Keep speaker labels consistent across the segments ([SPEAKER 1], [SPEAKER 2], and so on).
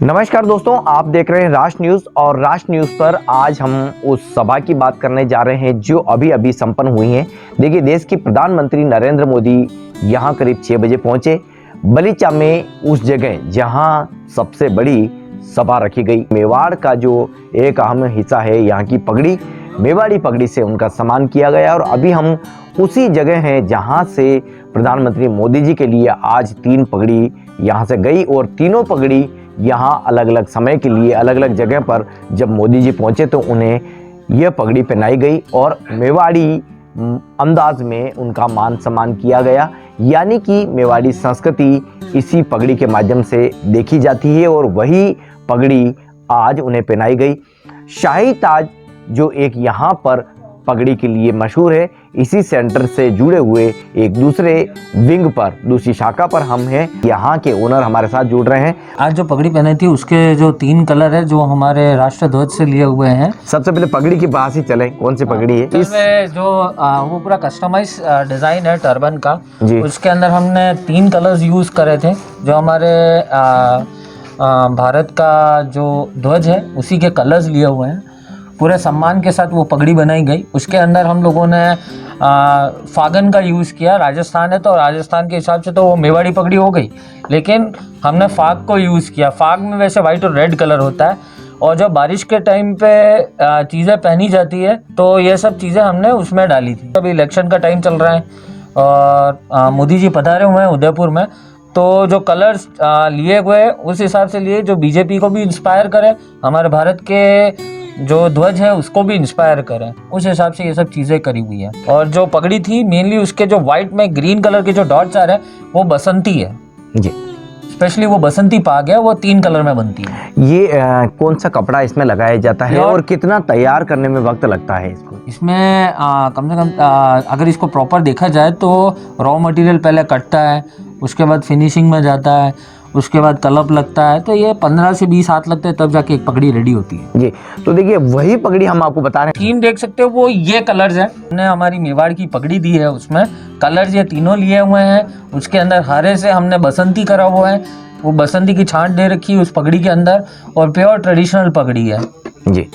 [SPEAKER 1] नमस्कार दोस्तों, आप देख रहे हैं राष्ट्र न्यूज़ और राष्ट्र न्यूज़ पर आज हम उस सभा की बात करने जा रहे हैं जो अभी अभी संपन्न हुई है। देखिए, देश के प्रधानमंत्री नरेंद्र मोदी यहां करीब 6 बजे पहुंचे बलीचा में, उस जगह जहां सबसे बड़ी सभा रखी गई। मेवाड़ का जो एक अहम हिस्सा है, यहाँ की पगड़ी, मेवाड़ी पगड़ी से उनका सम्मान किया गया और अभी हम उसी जगह हैं जहां से प्रधानमंत्री मोदी जी के लिए आज 3 पगड़ी यहाँ से गई और तीनों पगड़ी यहाँ अलग अलग समय के लिए अलग अलग जगह पर जब मोदी जी पहुँचे तो उन्हें यह पगड़ी पहनाई गई और मेवाड़ी अंदाज में उनका मान सम्मान किया गया। यानी कि मेवाड़ी संस्कृति इसी पगड़ी के माध्यम से देखी जाती है और वही पगड़ी आज उन्हें पहनाई गई। शाही ताज जो एक यहाँ पर पगड़ी के लिए मशहूर है, इसी सेंटर से जुड़े हुए एक दूसरे विंग पर, दूसरी शाखा पर हम हैं। यहाँ के ओनर हमारे साथ जुड़ रहे हैं।
[SPEAKER 2] आज जो पगड़ी पहनी थी उसके जो 3 कलर है जो हमारे राष्ट्र ध्वज से लिए हुए हैं।
[SPEAKER 1] सबसे पहले पगड़ी की बात ही चले, कौन सी पगड़ी है?
[SPEAKER 2] इसमें जो वो पूरा कस्टमाइज डिजाइन है टर्बन का, उसके अंदर हमने 3 कलर्स यूज करे थे जो हमारे भारत का जो ध्वज है उसी के कलर्स लिए हुए हैं। पूरे सम्मान के साथ वो पगड़ी बनाई गई। उसके अंदर हम लोगों ने फागन का यूज़ किया। राजस्थान है तो राजस्थान के हिसाब से तो वो मेवाड़ी पगड़ी हो गई, लेकिन हमने फाग को यूज़ किया। फाग में वैसे वाइट और रेड कलर होता है और जब बारिश के टाइम पे चीज़ें पहनी जाती है तो ये सब चीज़ें हमने उसमें डाली थी। अभी इलेक्शन का टाइम चल रहा है और मोदी जी पधारे हुए हैं उदयपुर में, तो जो कलर्स लिए हुए उस हिसाब से लिए जो बीजेपी को भी इंस्पायर करे, हमारे भारत के जो ध्वज है उसको भी इंस्पायर करें, उस हिसाब से ये सब चीज़ें करी हुई है। और जो पगड़ी थी मेनली उसके जो व्हाइट में ग्रीन कलर के जो डॉट्स आ रहे हैं वो बसंती है
[SPEAKER 1] जी,
[SPEAKER 2] स्पेशली वो बसंती पाग है, वो 3 कलर में बनती है।
[SPEAKER 1] ये कौन सा कपड़ा इसमें लगाया जाता है और कितना तैयार करने में वक्त लगता है इसको?
[SPEAKER 2] इसमें कम से कम अगर इसको प्रॉपर देखा जाए तो रॉ मटेरियल पहले कटता है, उसके बाद फिनिशिंग में जाता है, उसके बाद कलप लगता है, तो ये 15 से 20 हाथ लगते हैं तब जाके एक पगड़ी रेडी होती है
[SPEAKER 1] जी। तो देखिए, वही पगड़ी हम आपको बता रहे हैं।
[SPEAKER 2] थीम देख सकते हो, वो ये कलर्स है। हमने हमारी मेवाड़ की पगड़ी दी है, उसमें कलर्स ये तीनों लिए हुए हैं। उसके अंदर हरे से हमने बसंती करा हुआ है, वो बसंती की छांट दे रखी है उस पगड़ी के अंदर और प्योर ट्रेडिशनल पगड़ी है
[SPEAKER 1] जी।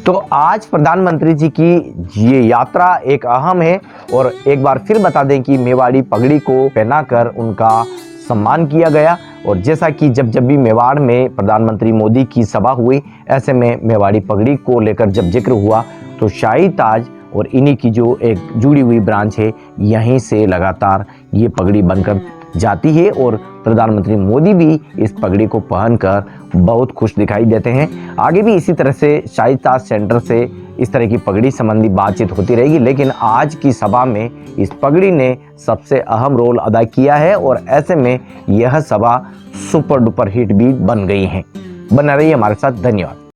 [SPEAKER 1] तो आज प्रधानमंत्री जी की ये यात्रा एक अहम है और एक बार फिर बता दें कि मेवाड़ी पगड़ी को पहनाकर उनका सम्मान किया गया। और जैसा कि जब भी मेवाड़ में प्रधानमंत्री मोदी की सभा हुई, ऐसे में मेवाड़ी पगड़ी को लेकर जब जिक्र हुआ तो शाही ताज और इन्हीं की जो एक जुड़ी हुई ब्रांच है, यहीं से लगातार ये पगड़ी बनकर जाती है और प्रधानमंत्री मोदी भी इस पगड़ी को पहनकर बहुत खुश दिखाई देते हैं। आगे भी इसी तरह से शाही ताज सेंटर से इस तरह की पगड़ी संबंधी बातचीत होती रहेगी, लेकिन आज की सभा में इस पगड़ी ने सबसे अहम रोल अदा किया है और ऐसे में यह सभा सुपर डुपर हिट भी बन गई है। बना रहिए हमारे साथ, धन्यवाद।